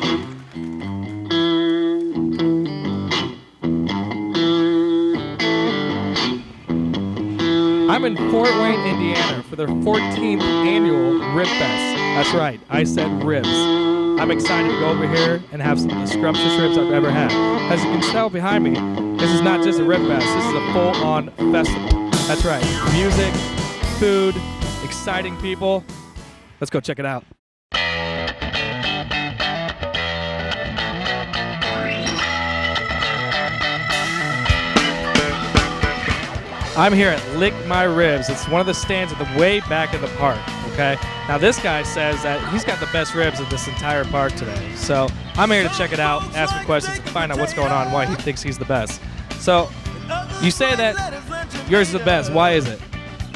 I'm in Fort Wayne, Indiana for their 14th annual Ribfest. That's right, I said ribs. I'm excited to go over here and have some of the scrumptious ribs I've ever had. As you can tell behind me, this is not just a Ribfest, this is a full-on festival. That's right, music, food, exciting people. Let's go check it out. I'm here at Lick My Ribs. It's one of the stands at the way back of the park, okay? Now this guy says that he's got the best ribs of this entire park today. So I'm here to check it out, ask him questions, and find out what's going on, why he thinks he's the best. So you say that yours is the best. Why is it?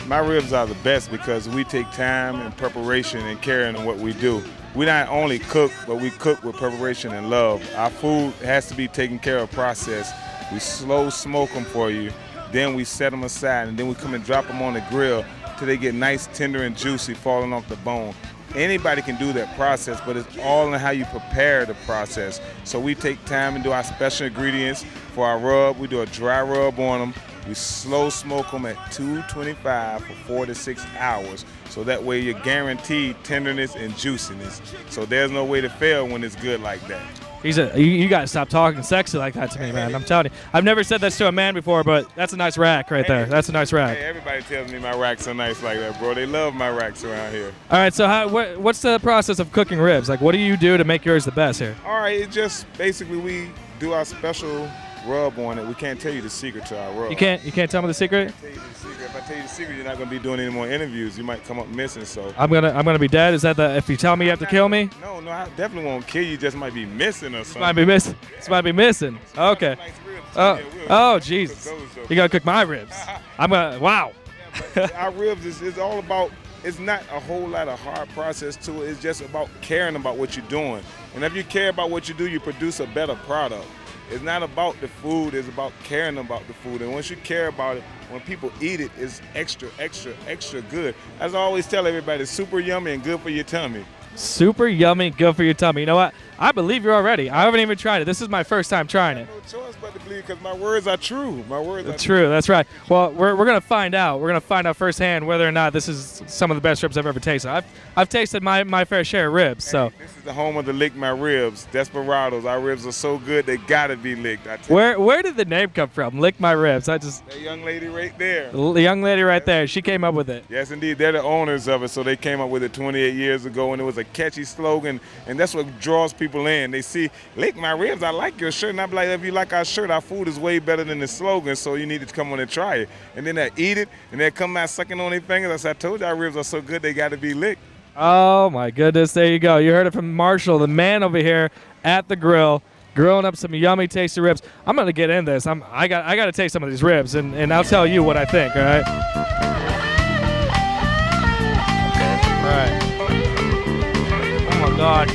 My ribs are the best because we take time and preparation and caring in what we do. We not only cook, but we cook with preparation and love. Our food has to be taken care of, processed. We slow smoke them for you. Then we set them aside, and then we come and drop them on the grill till they get nice, tender, and juicy, falling off the bone. Anybody can do that process, but it's all in how you prepare the process. So we take time and do our special ingredients for our rub. We do a dry rub on them. We slow smoke them at 225 for 4 to 6 hours. So that way you're guaranteed tenderness and juiciness. So there's no way to fail when it's good like that. You got to stop talking sexy like that to me, man. I'm telling you. I've never said this to a man before, but that's a nice rack right there. That's a nice rack. Hey, everybody tells me my racks are nice like that, bro. They love my racks around here. All right, so what's the process of cooking ribs? Like, what do you do to make yours the best here? All right, it just basically we do our special rub on it. We can't tell you the secret to our rub. You can't tell me the secret? I can't tell you the secret. If I tell you the secret, you're not going to be doing any more interviews. You might come up missing. So I'm gonna be dead. Is that if you tell me you have to kill me? No, I definitely won't kill you. Just might be missing or something. Might be missing. This might be missing. Okay. Oh, jeez. You gotta cook my ribs. Wow. Our ribs is all about. It's not a whole lot of hard process to it. It's just about caring about what you're doing. And if you care about what you do, you produce a better product. It's not about the food, it's about caring about the food. And once you care about it, when people eat it, it's extra, extra, extra good. As I always tell everybody, it's super yummy and good for your tummy. Super yummy, good for your tummy. You know what? I believe you already. I haven't even tried it. This is my first time trying it. No choice but to believe because my words are true. My words are true. That's right. Well, we're going to find out. We're going to find out firsthand whether or not this is some of the best ribs I've ever tasted. I've tasted my fair share of ribs. So this is the home of the Lick My Ribs. Desperados. Our ribs are so good they got to be licked. Where did the name come from? Lick My Ribs. That young lady right there. The young lady right there. She came up with it. Yes, indeed. They're the owners of it. So they came up with it 28 years ago, and it was a catchy slogan, and that's what draws people in. They see, Lick My Ribs, I like your shirt. And I'm like, if you like our shirt, our food is way better than the slogan, so you need to come on and try it. And then they eat it, and they come out sucking on their fingers. I said, I told you our ribs are so good, they got to be licked. Oh, my goodness. There you go. You heard it from Marshall, the man over here at the grill, grilling up some yummy, tasty ribs. I'm going to get in this. I got to taste some of these ribs, and I'll tell you what I think, all right? All right. Oh, my God.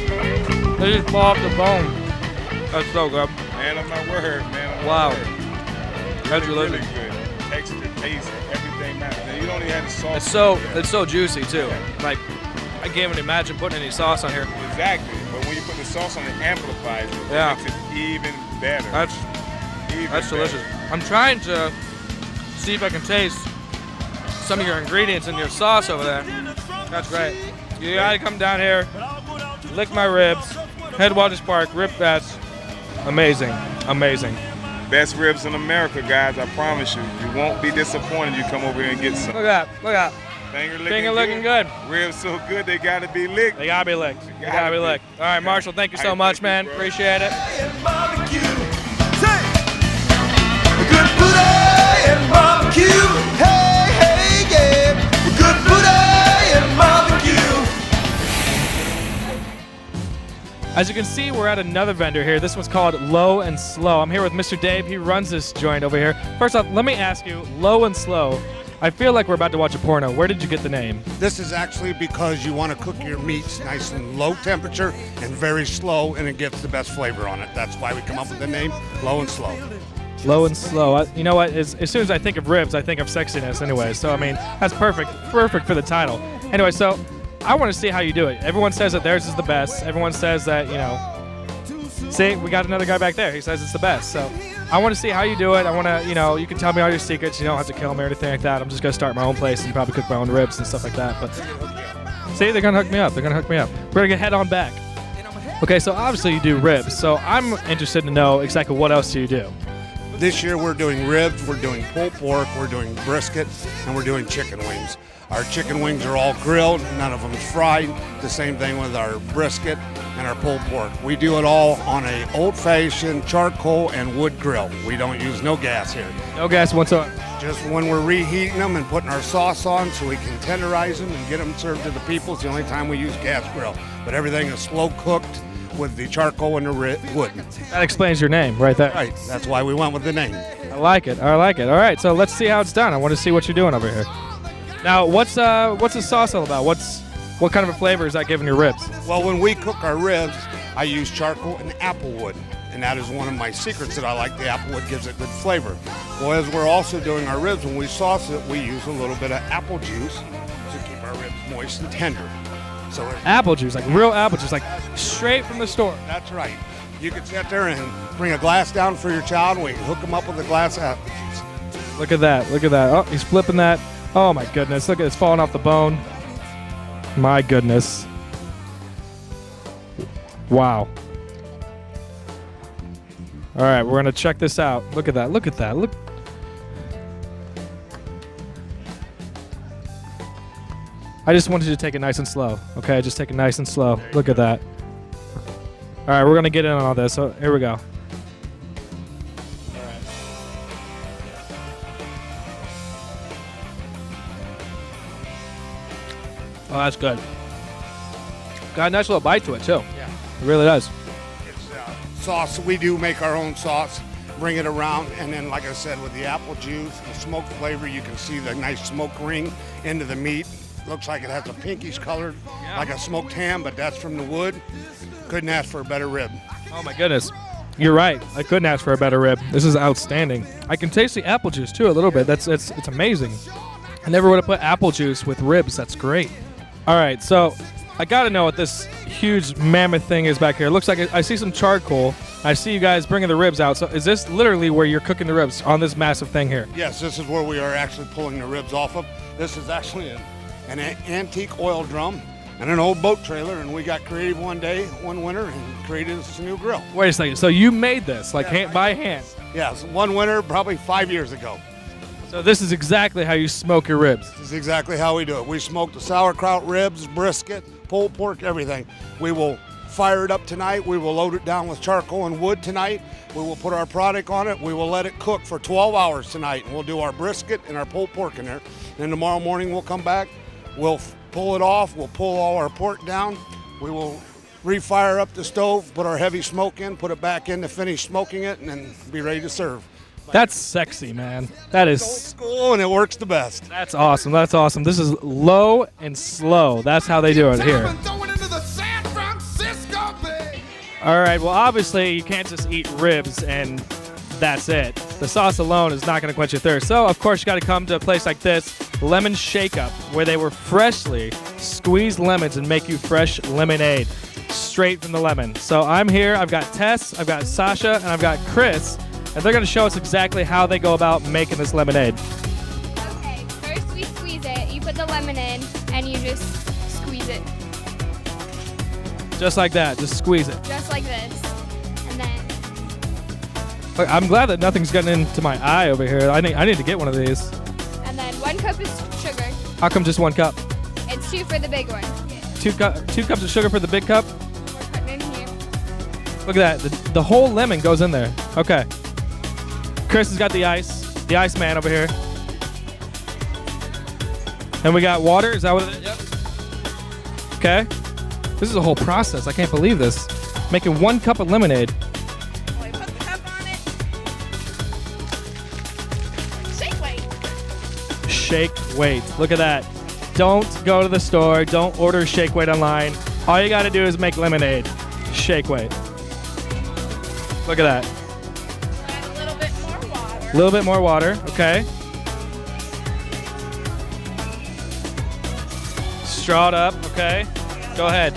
They just fall off the bone. That's so good. Man of my word, man of wow. my word. That's really good. Texture, taste, everything matters. And you don't even have the sauce. It's so juicy, too. Like, I can't even imagine putting any sauce on here. Exactly. But when you put the sauce on, it amplifies it. Yeah. It makes it even better. That's delicious. I'm trying to see if I can taste some of your ingredients in your sauce over there. That's great. You gotta come down here, Lick My Ribs, Headwaters Park, Ribfest. Amazing, amazing. Best ribs in America, guys, I promise you. You won't be disappointed you come over here and get some. Look at that. Finger looking good. Ribs so good, they gotta be licked. They gotta be licked. All right, Marshall, thank you so much, man. Appreciate it. Good booty and barbecue. Hey, hey, yeah. Good booty and barbecue. As you can see, we're at another vendor here. This one's called Low and Slow. I'm here with Mr. Dave. He runs this joint over here. First off, let me ask you, Low and Slow, I feel like we're about to watch a porno. Where did you get the name? This is actually because you want to cook your meats nice and low temperature and very slow, and it gets the best flavor on it. That's why we come up with the name Low and Slow. Low and Slow. You know what? As soon as I think of ribs, I think of sexiness anyway. So, I mean, that's perfect for the title. Anyway, so I want to see how you do it. Everyone says that theirs is the best. Everyone says that, See, we got another guy back there. He says it's the best. So I want to see how you do it. I want to, you can tell me all your secrets. You don't have to kill me or anything like that. I'm just going to start my own place and probably cook my own ribs and stuff like that. But see, they're going to hook me up. They're going to hook me up. We're going to head on back. Okay, so obviously you do ribs. So I'm interested to know exactly what else do you do. This year we're doing ribs, we're doing pulled pork, we're doing brisket, and we're doing chicken wings. Our chicken wings are all grilled, none of them's fried. The same thing with our brisket and our pulled pork. We do it all on a old-fashioned charcoal and wood grill. We don't use no gas here. No gas whatsoever. Just when we're reheating them and putting our sauce on so we can tenderize them and get them served to the people, it's the only time we use gas grill. But everything is slow cooked with the charcoal and the wood. That explains your name right there. Right, that's why we went with the name. I like it. I like it. All right, so let's see how it's done. I want to see what you're doing over here. Now, what's the sauce all about? What kind of a flavor is that giving your ribs? Well, when we cook our ribs, I use charcoal and applewood, and that is one of my secrets that I like. The applewood gives it good flavor. Well, as we're also doing our ribs, when we sauce it, we use a little bit of apple juice to keep our ribs moist and tender. So apple juice, like real apple juice, like straight from the store. That's right. You can sit there and bring a glass down for your child, and we can hook them up with a glass of apple juice. Look at that. Look at that. Oh, he's flipping that. Oh, my goodness. Look at it. It's falling off the bone. My goodness. Wow. All right, we're going to check this out. Look at that. Look at that. Look. I just wanted you to take it nice and slow. Okay, just take it nice and slow. Look at that. All right, we're going to get in on all this. So here we go. Oh, that's good. Got a nice little bite to it, too. Yeah. It really does. It's sauce. We do make our own sauce, bring it around, and then, like I said, with the apple juice, the smoke flavor, you can see the nice smoke ring into the meat. Looks like it has a pinkish color, like a smoked ham, but that's from the wood. Couldn't ask for a better rib. Oh, my goodness. You're right. I couldn't ask for a better rib. This is outstanding. I can taste the apple juice, too, a little bit. It's amazing. I never would have put apple juice with ribs. That's great. All right, so I got to know what this huge mammoth thing is back here. It looks like I see some charcoal. I see you guys bringing the ribs out. So is this literally where you're cooking the ribs on this massive thing here? Yes, this is where we are actually pulling the ribs off of. This is actually an antique oil drum and an old boat trailer, and we got creative one day, one winter, and created this new grill. Wait a second. So you made this, like by hand? Yes, one winter, probably 5 years ago. So this is exactly how you smoke your ribs? This is exactly how we do it. We smoke the sauerkraut, ribs, brisket, pulled pork, everything. We will fire it up tonight. We will load it down with charcoal and wood tonight. We will put our product on it. We will let it cook for 12 hours tonight. And we'll do our brisket and our pulled pork in there. Then tomorrow morning we'll come back. We'll pull it off. We'll pull all our pork down. We will refire up the stove, put our heavy smoke in, put it back in to finish smoking it, and then be ready to serve. That's sexy, man. That is old school, and it works the best. That's awesome. That's awesome. This is low and slow. That's how they do it here. All right, well, obviously, you can't just eat ribs and that's it. The sauce alone is not going to quench your thirst. So, of course, you got to come to a place like this, Lemon Shake Up, where they were freshly squeezed lemons and make you fresh lemonade straight from the lemon. So I'm here. I've got Tess, I've got Sasha, and I've got Chris, and they're going to show us exactly how they go about making this lemonade. Okay, first we squeeze it. You put the lemon in, and you just squeeze it. Just like that. Just squeeze it. Just like this. And then... Look, I'm glad that nothing's getting into my eye over here. I need to get one of these. And then 1 cup is sugar. How come just 1 cup? It's 2 for the big one. 2 cups of sugar for the big cup? We're putting it in here. Look at that. The whole lemon goes in there. Okay. Chris has got the ice man over here. And we got water. Is that what it is? Yep. Okay. This is a whole process. I can't believe this. Making 1 cup of lemonade. We put the cup on it. Shake weight. Shake weight. Look at that. Don't go to the store. Don't order shake weight online. All you got to do is make lemonade. Shake weight. Look at that. Add a little bit more water. A little bit more water. Okay. Straw it up. Okay. Go ahead.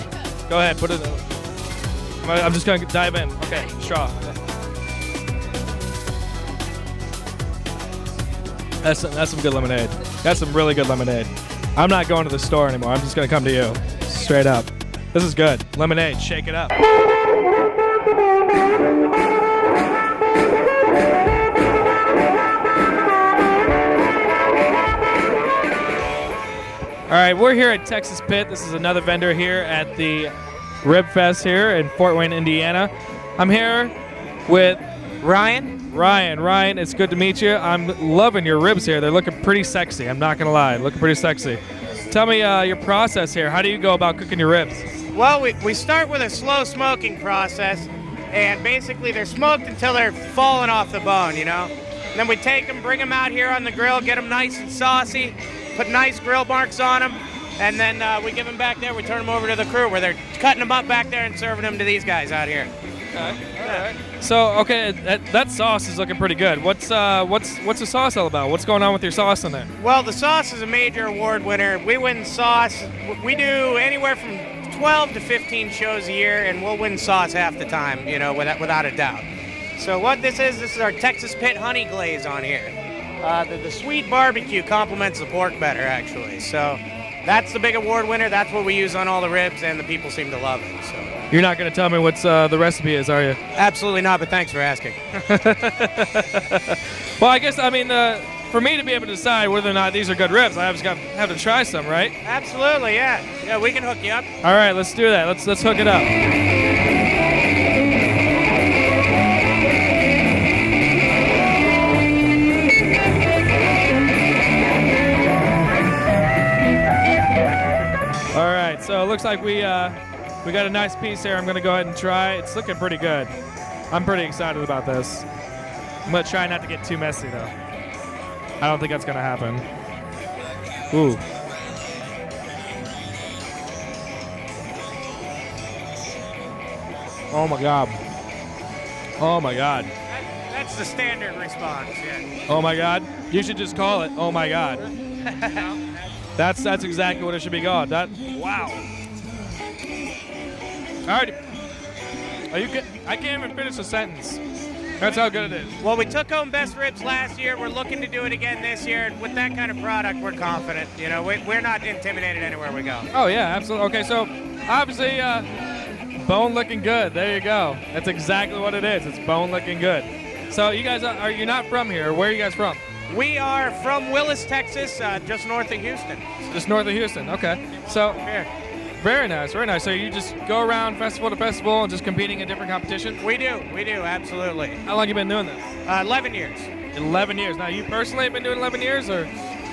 Go ahead. Put it. I'm just gonna dive in. Okay, straw. That's some good lemonade. That's some really good lemonade. I'm not going to the store anymore. I'm just gonna come to you, straight up. This is good. Lemonade, shake it up. All right, we're here at Texas Pit. This is another vendor here at the Ribfest here in Fort Wayne, Indiana. I'm here with Ryan. Ryan, it's good to meet you. I'm loving your ribs here. They're looking pretty sexy. I'm not gonna lie, looking pretty sexy. Tell me your process here. How do you go about cooking your ribs? Well, we start with a slow smoking process, and basically they're smoked until they're falling off the bone, you know? And then we take them, bring them out here on the grill, get them nice and saucy, put nice grill marks on them, and then we give them back there. We turn them over to the crew where they're cutting them up back there and serving them to these guys out here. Okay. All right. So, okay, that sauce is looking pretty good. What's the sauce all about? What's going on with your sauce in there? Well, the sauce is a major award winner. We win sauce. We do anywhere from 12 to 15 shows a year, and we'll win sauce half the time, you know, without a doubt. So what this is our Texas Pit honey glaze on here. The sweet barbecue complements the pork better, actually. So that's the big award winner. That's what we use on all the ribs, and the people seem to love it. So. You're not going to tell me what the recipe is, are you? Absolutely not, but thanks for asking. Well, I guess, I mean, for me to be able to decide whether or not these are good ribs, I just have to try some, right? Absolutely, yeah. Yeah, we can hook you up. All right, let's do that. Let's hook it up. All right, so it looks like we got a nice piece here. I'm going to go ahead and try. It's looking pretty good. I'm pretty excited about this. I'm going to try not to get too messy, though. I don't think that's going to happen. Ooh. Oh, my God. Oh, my God. That's the standard response, yeah. Oh, my God. You should just call it, oh, my God. That's exactly what it should be called. Wow. All right. I can't even finish a sentence. That's how good it is. Well, we took home best ribs last year. We're looking to do it again this year. And with that kind of product, we're confident. You know, we're not intimidated anywhere we go. Oh, yeah, absolutely. Okay, so obviously bone looking good. There you go. That's exactly what it is. It's bone looking good. So you guys, you're not from here. Where are you guys from? We are from Willis, Texas, just north of Houston. Just north of Houston. Okay. So Here. very nice, very nice. So you just go around festival to festival and just competing in different competitions? We do, absolutely. How long have you been doing this? 11 years. 11 years. Now, you personally have been doing 11 years, or?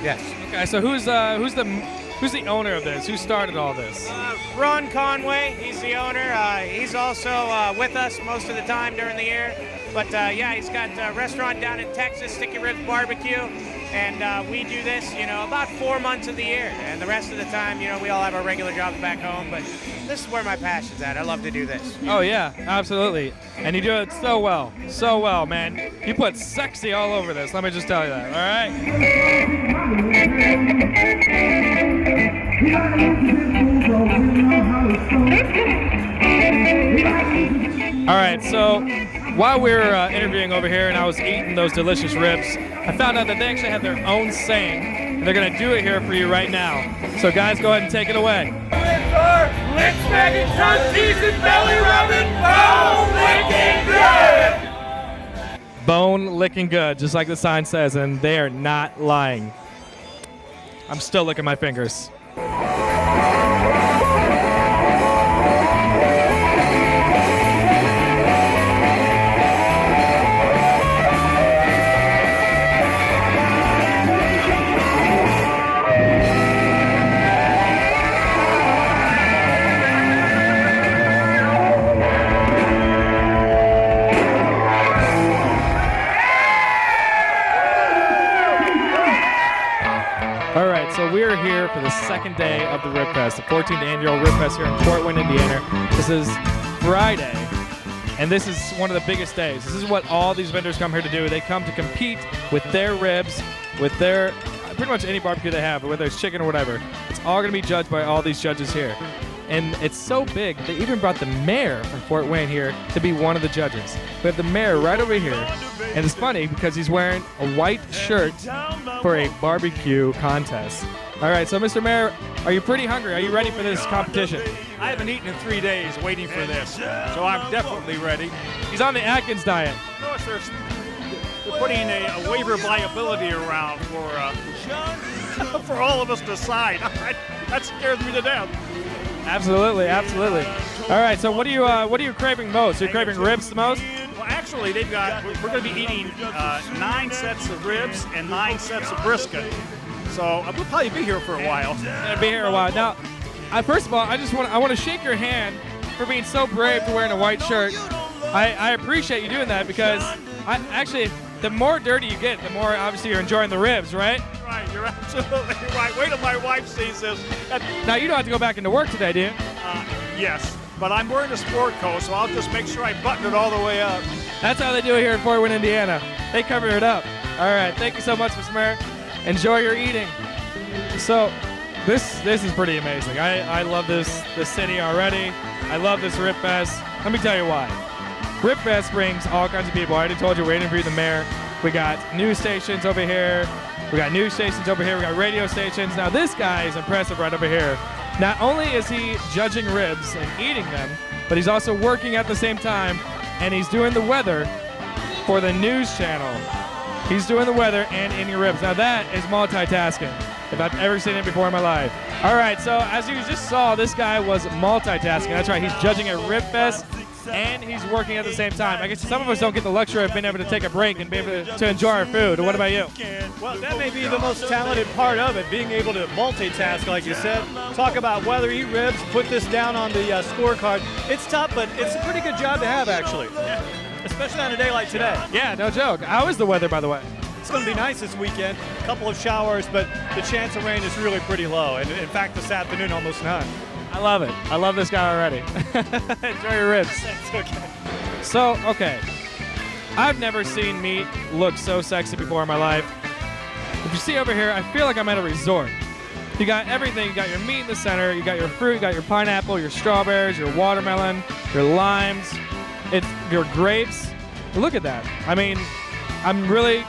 Yes. Okay, so who's the owner of this? Who started all this? Ron Conway, he's the owner. He's also with us most of the time during the year. But yeah, he's got a restaurant down in Texas, Sticky Ribs Barbecue. And we do this, you know, about 4 months of the year. And the rest of the time, you know, we all have our regular jobs back home. But this is where my passion's at. I love to do this. Oh, yeah, absolutely. And you do it so well, man. You put sexy all over this, let me just tell you that, all right? All right, so while we were interviewing over here and I was eating those delicious ribs, I found out that they actually have their own saying, and they're going to do it here for you right now. So guys, go ahead and take it away. Licks, mac and church, cheese, and belly rubbing, bone licking good. Bone licking good, just like the sign says, and they are not lying. I'm still licking my fingers. All right, so we're here for the second day of the Ribfest, the 14th annual Ribfest here in Fort Wayne, Indiana. This is Friday, and this is one of the biggest days. This is what all these vendors come here to do. They come to compete with their ribs, with their pretty much any barbecue they have, whether it's chicken or whatever. It's all going to be judged by all these judges here. and it's so big they even brought the mayor from Fort Wayne here to be one of the judges. We have the mayor right over here, and it's funny because he's wearing a white shirt for a barbecue contest. All right, so Mr. Mayor, are you pretty hungry? Are you ready for this competition? I haven't eaten in 3 days waiting for this, so I'm definitely ready. He's on the Atkins diet. Notice they're putting a waiver of liability around for all of us to sign. That scares me to death. Absolutely, absolutely. All right, so what are you craving most? Are you craving ribs the most? Well, actually, we're going to be eating 9 sets of ribs and 9 sets of brisket. So we'll probably be here for a while. Gonna be here a while. Now, first of all, I want to shake your hand for being so brave to wearing a white shirt. I appreciate you doing that because actually, the more dirty you get, the more obviously you're enjoying the ribs, right? Right, you're absolutely right. Wait till my wife sees this. Now, you don't have to go back into work today, do you? Yes, but I'm wearing a sport coat, so I'll just make sure I button it all the way up. That's how they do it here in Fort Wayne, Indiana. They cover it up. All right, thank you so much, Mr. Mayor. Enjoy your eating. So, this is pretty amazing. I love this city already. I love this Ribfest. Let me tell you why. Ribfest brings all kinds of people. I already told you we're interviewing the mayor. We got news stations over here. We got news stations over here. We got radio stations. Now this guy is impressive right over here. Not only is he judging ribs and eating them, but he's also working at the same time, and he's doing the weather for the news channel. He's doing the weather and eating ribs. Now that is multitasking, if I've ever seen it before in my life. All right, so as you just saw, this guy was multitasking. That's right, he's judging at Ribfest, and he's working at the same time. I guess some of us don't get the luxury of being able to take a break and be able to enjoy our food. What about you? Well, that may be the most talented part of it, being able to multitask, like you said. Talk about weather, eat ribs, put this down on the scorecard. It's tough, but it's a pretty good job to have, actually. Especially on a day like today. Yeah, no joke. How is the weather, by the way? It's going to be nice this weekend. A couple of showers, but the chance of rain is really pretty low. And in fact, this afternoon, almost none. I love it. I love this guy already. Enjoy your ribs. It's okay. So, okay. I've never seen meat look so sexy before in my life. If you see over here, I feel like I'm at a resort. You got everything. You got your meat in the center. You got your fruit. You got your pineapple, your strawberries, your watermelon, your limes, your grapes. Look at that. I mean, I'm really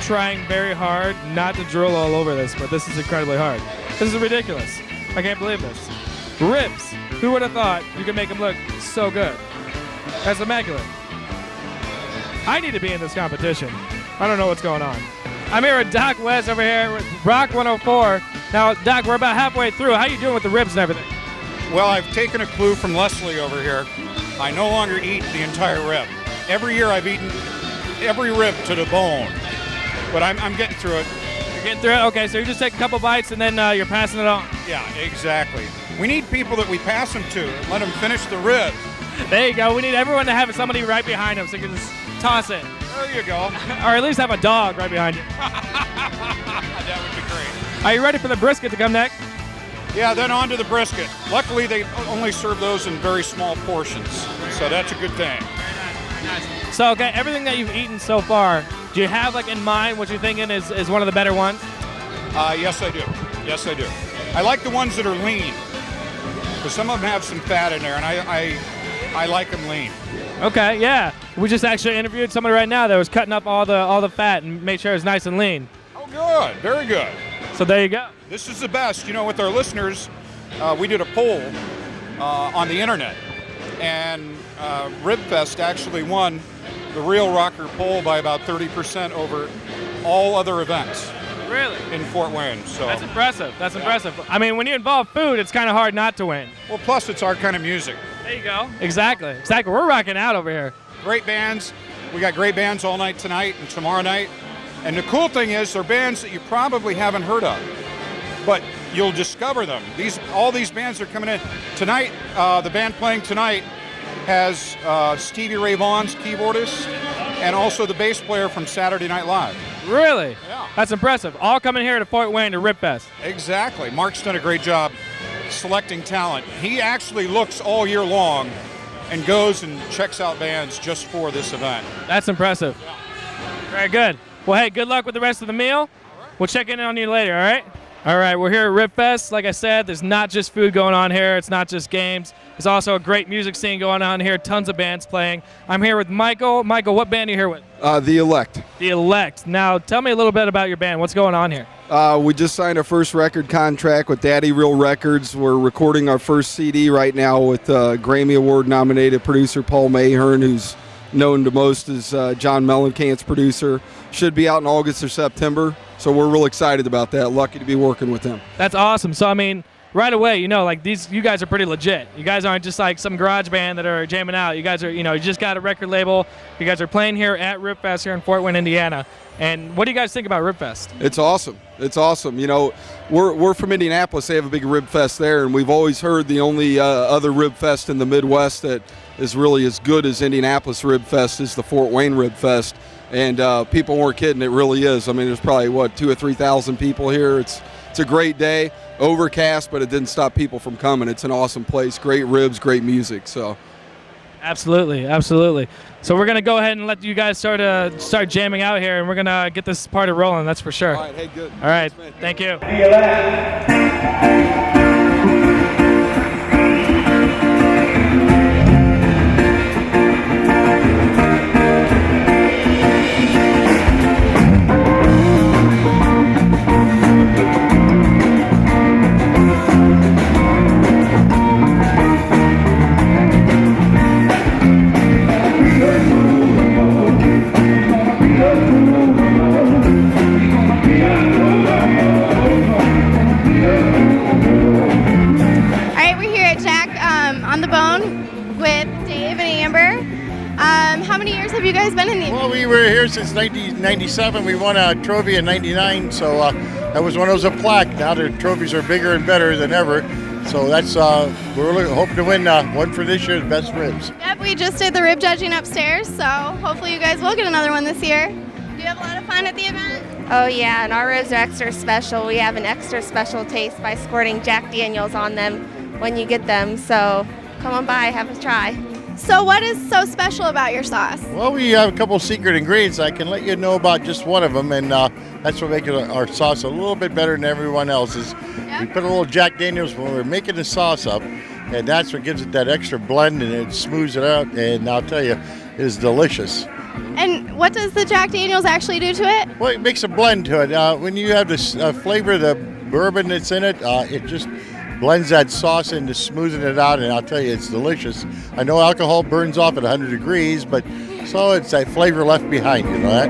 trying very hard not to drool all over this, but this is incredibly hard. This is ridiculous. I can't believe this. Ribs. Who would have thought you could make them look so good? That's immaculate. I need to be in this competition. I don't know what's going on. I'm here with Doc West over here with Rock 104. Now, Doc, we're about halfway through. How you doing with the ribs and everything? Well, I've taken a clue from Leslie over here. I no longer eat the entire rib. Every year I've eaten every rib to the bone. But I'm getting through it. You're getting through it? Okay, so you just take a couple bites and then you're passing it on. Yeah, exactly. We need people that we pass them to and let them finish the rib. There you go. We need everyone to have somebody right behind them so you can just toss it. There you go. Or at least have a dog right behind you. That would be great. Are you ready for the brisket to come next? Yeah, then on to the brisket. Luckily, they only serve those in very small portions, so that's a good thing. So, okay, everything that you've eaten so far, do you have like in mind what you're thinking is one of the better ones? Yes, I do. Yes, I do. I like the ones that are lean, because some of them have some fat in there, and I like them lean. Okay, yeah. We just actually interviewed somebody right now that was cutting up all the fat and made sure it was nice and lean. Oh, good. Very good. So there you go. This is the best. You know, with our listeners, we did a poll on the internet, and Ribfest actually won the Real Rocker poll by about 30% over all other events. Really? In Fort Wayne. So that's impressive. That's impressive. I mean, when you involve food, it's kind of hard not to win. Well, plus it's our kind of music. There you go. Exactly. Exactly. We're rocking out over here. Great bands. We got great bands all night tonight and tomorrow night. And the cool thing is they're bands that you probably haven't heard of, but you'll discover them. All these bands are coming in. Tonight, the band playing tonight has Stevie Ray Vaughan's keyboardist and also the bass player from Saturday Night Live. Really? Yeah. That's impressive. All coming here to Fort Wayne to Ribfest. Exactly. Mark's done a great job selecting talent. He actually looks all year long and goes and checks out bands just for this event. That's impressive. Yeah. Very good. Well, hey, good luck with the rest of the meal. We'll check in on you later, all right? All right, we're here at Ribfest. Like I said, there's not just food going on here. It's not just games. There's also a great music scene going on here. Tons of bands playing. I'm here with Michael. Michael, what band are you here with? The Elect. The Elect. Now, tell me a little bit about your band. What's going on here? We just signed our first record contract with Daddy Real Records. We're recording our first CD right now with Grammy Award nominated producer Paul Mahern, who's known to most as John Mellencamp's producer. Should be out in August or September, so we're real excited about that. Lucky to be working with him. That's awesome. So, I mean, right away, you know, like you guys are pretty legit. You guys aren't just like some garage band that are jamming out. You guys are, you know, you just got a record label. You guys are playing here at Ribfest here in Fort Wayne, Indiana. And what do you guys think about Ribfest? It's awesome. It's awesome. You know, we're from Indianapolis. They have a big Ribfest there, and we've always heard the only other Ribfest in the Midwest that is really as good as Indianapolis Ribfest is the Fort Wayne Ribfest. And people weren't kidding. It really is. I mean, there's probably, 2,000 or 3,000 people here. It's a great day. Overcast, but it didn't stop people from coming. It's an awesome place. Great ribs, great music. So, absolutely, absolutely. So we're gonna go ahead and let you guys start jamming out here, and we're gonna get this party rolling. That's for sure. All right. Hey, good. All right. Thank you. How many years have you guys been in the? Well, we were here since 1997. We won a trophy in '99, so that was when it was a plaque. Now the trophies are bigger and better than ever. So that's we're hoping to win one for this year's best ribs. Yep, we just did the rib judging upstairs, so hopefully you guys will get another one this year. Do you have a lot of fun at the event? Oh yeah, and our ribs are extra special. We have an extra special taste by squirting Jack Daniels on them when you get them. So come on by, have a try. So what is so special about your sauce? Well, we have a couple secret ingredients. I can let you know about just one of them, and that's what makes our sauce a little bit better than everyone else's. Yep. We put a little Jack Daniels when we're making the sauce up, and that's what gives it that extra blend, and it smooths it out, and I'll tell you, it is delicious. And what does the Jack Daniels actually do to it? Well, it makes a blend to it. When you have this flavor of the bourbon that's in it, it just blends that sauce into smoothing it out, and I'll tell you, it's delicious. I know alcohol burns off at 100 degrees, but so it's that flavor left behind, you know that?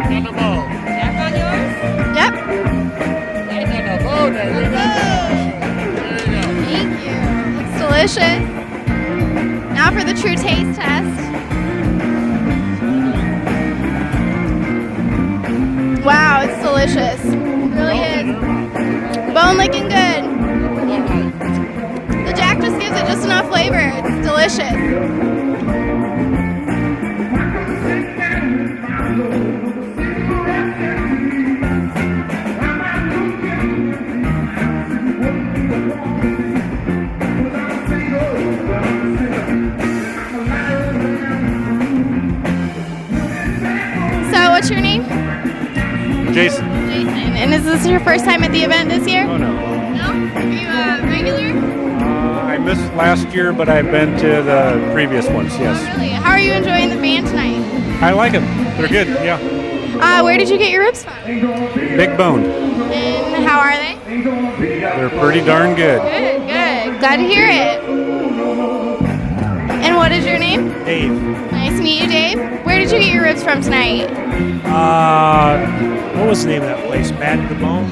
On the bowl. Jack on yours? Yep. Jack on the bowl, there you go. There you go. Thank you. Looks delicious. Now for the true taste test. Wow, it's delicious. It really is. Bone licking good. The Jack just gives it just enough flavor. It's delicious. What's your name? Jason. Jason. And is this your first time at the event this year? Oh, no. No? Are you a regular? I missed last year, but I've been to the previous ones, yes. Oh, really? How are you enjoying the band tonight? I like them. They're good, yeah. Where did you get your ribs from? Big Bone. And how are they? They're pretty darn good. Good, good. Glad to hear it. And what is your name? Dave. Nice to meet you, Dave. Where did you get your ribs from tonight? What was the name of that place? Bad the Bone?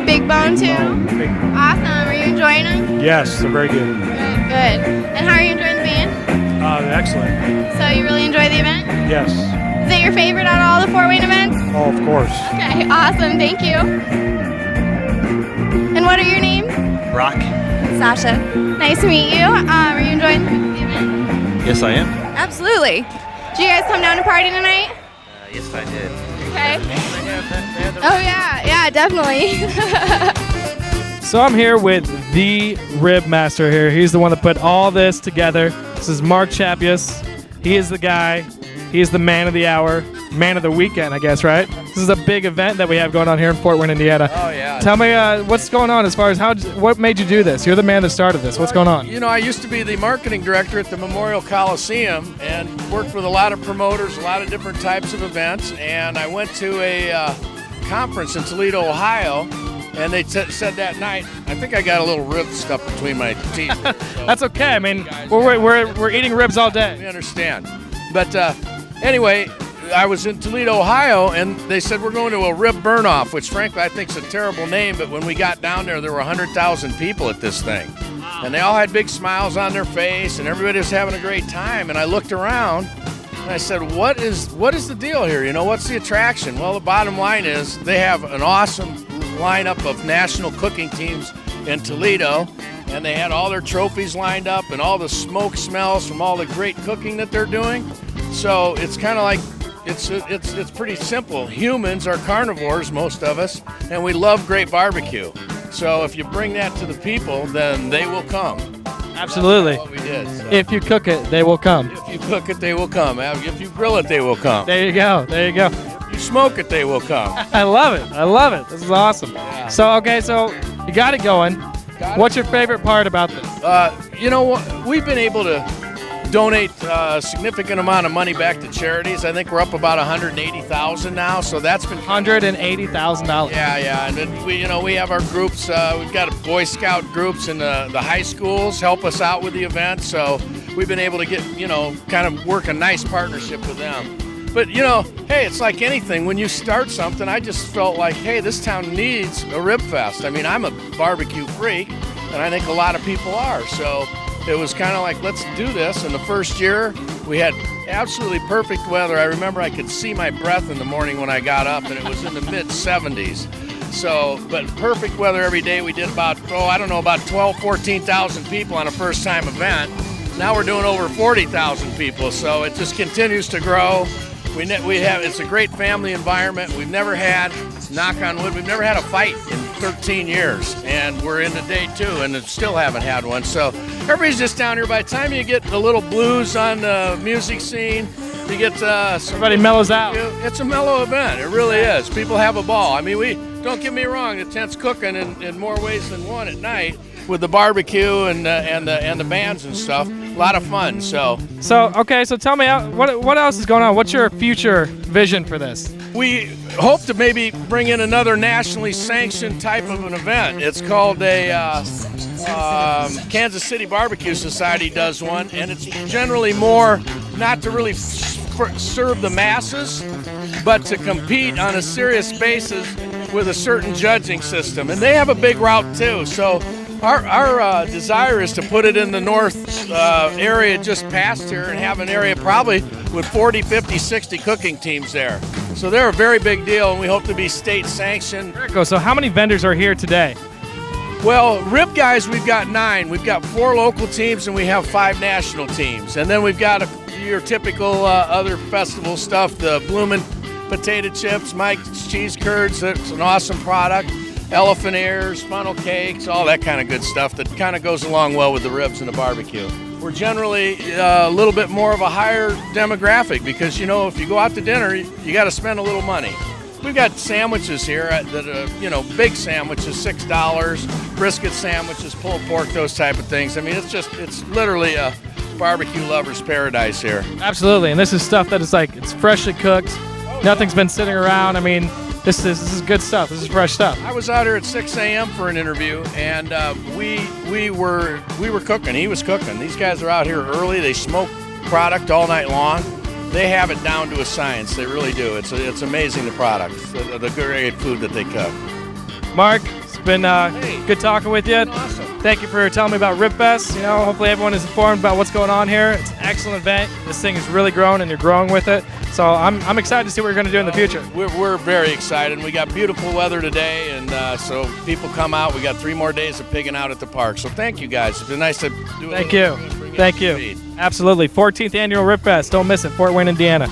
Big Bone, too? Big Bone. Awesome. Are you enjoying them? Yes, they're very good. Good, good. And how are you enjoying the band? Excellent. So you really enjoy the event? Yes. Is it your favorite out of all the Fort Wayne events? Oh, of course. Okay, awesome. Thank you. And what are your names? Brock. Sasha. Nice to meet you. Are you enjoying the event? Yes, I am. Absolutely. Did you guys come down to party tonight? Yes, I did. Okay. Oh, yeah, definitely. So I'm here with the rib master here. He's the one that put all this together. This is Mark Chapius. He is the guy. He is the man of the hour, man of the weekend, I guess, right? This is a big event that we have going on here in Fort Wayne, Indiana. Oh, yeah. Tell me what's going on as far as what made you do this? You're the man that started this. What's going on? You know, I used to be the marketing director at the Memorial Coliseum and worked with a lot of promoters, a lot of different types of events. And I went to a conference in Toledo, Ohio, and they said that night, I think I got a little rib stuck between my teeth. So That's okay. I mean, we're eating ribs all day. we understand. But anyway, I was in Toledo, Ohio, and they said we're going to a rib burn-off, which frankly I think is a terrible name, but when we got down there were 100,000 people at this thing. And they all had big smiles on their face, and everybody was having a great time. And I looked around, and I said, what is the deal here? You know, what's the attraction? Well, the bottom line is they have an awesome lineup of national cooking teams in Toledo, and they had all their trophies lined up and all the smoke smells from all the great cooking that they're doing. So it's kind of like, it's pretty simple. Humans are carnivores, most of us, and we love great barbecue. So if you bring that to the people, then they will come. Absolutely. That's what we did. So. If you cook it, they will come. If you cook it, they will come. If you grill it, they will come. There you go. There you go. If you smoke it, they will come. I love it. I love it. This is awesome. Yeah. So you got it going. What's your favorite part about this? You know what? We've been able to donate a significant amount of money back to charities. I think we're up about $180,000 now, so that's been $180,000. Yeah, and then we have our groups. We've got Boy Scout groups in the high schools help us out with the event, so we've been able to get kind of work a nice partnership with them. But hey, it's like anything. When you start something, I just felt like, hey, this town needs a rib fest. I mean, I'm a barbecue freak, and I think a lot of people are. So it was kind of like, let's do this. And the first year, we had absolutely perfect weather. I remember I could see my breath in the morning when I got up, and it was in the mid-70s. So, but perfect weather every day. We did about 12, 14,000 people on a first-time event. Now we're doing over 40,000 people. So it just continues to grow. It's a great family environment. We've never had, knock on wood, we've never had a fight in 13 years, and we're into day 2 and still haven't had one. So everybody's just down here. By the time you get a little blues on the music scene, you get everybody mellows out. It's a mellow event. It really is. People have a ball. I mean, don't get me wrong. The tent's cooking in more ways than one at night with the barbecue and the bands and stuff. A lot of fun. So tell me what else is going on? What's your future vision for this? We hope to maybe bring in another nationally sanctioned type of an event. It's called a Kansas City Barbecue Society does one, and it's generally more not to really serve the masses, but to compete on a serious basis with a certain judging system. And they have a big route too. So our desire is to put it in the north area just past here and have an area probably with 40, 50, 60 cooking teams there. So they're a very big deal, and we hope to be state sanctioned. So how many vendors are here today? Well, rib guys, we've got 9. We've got 4 local teams, and we have 5 national teams. And then we've got your typical other festival stuff, the Bloomin' potato chips, Mike's cheese curds, that's an awesome product. Elephant ears, funnel cakes, all that kind of good stuff that kind of goes along well with the ribs and the barbecue. We're generally a little bit more of a higher demographic because, if you go out to dinner, you got to spend a little money. We've got sandwiches here that big sandwiches, $6, brisket sandwiches, pulled pork, those type of things. I mean, it's literally a barbecue lover's paradise here. Absolutely, and this is stuff that is it's freshly cooked. Nothing's been sitting around. I mean, this is good stuff. This is fresh stuff. I was out here at 6 a.m. for an interview, and we were cooking. He was cooking. These guys are out here early. They smoke product all night long. They have it down to a science. They really do. It's amazing, the product, the great food that they cook. Mark, it's been good talking with you. Awesome. Thank you for telling me about Ribfest. Hopefully everyone is informed about what's going on here. It's an excellent event. This thing is really growing, and you're growing with it. So I'm excited to see what you're going to do in the future. We're very excited. We got beautiful weather today, and so people come out. We got 3 more days of pigging out at the park. So thank you guys. It's been nice to do it. Thank you. Absolutely. 14th annual Ribfest. Don't miss it. Fort Wayne, Indiana.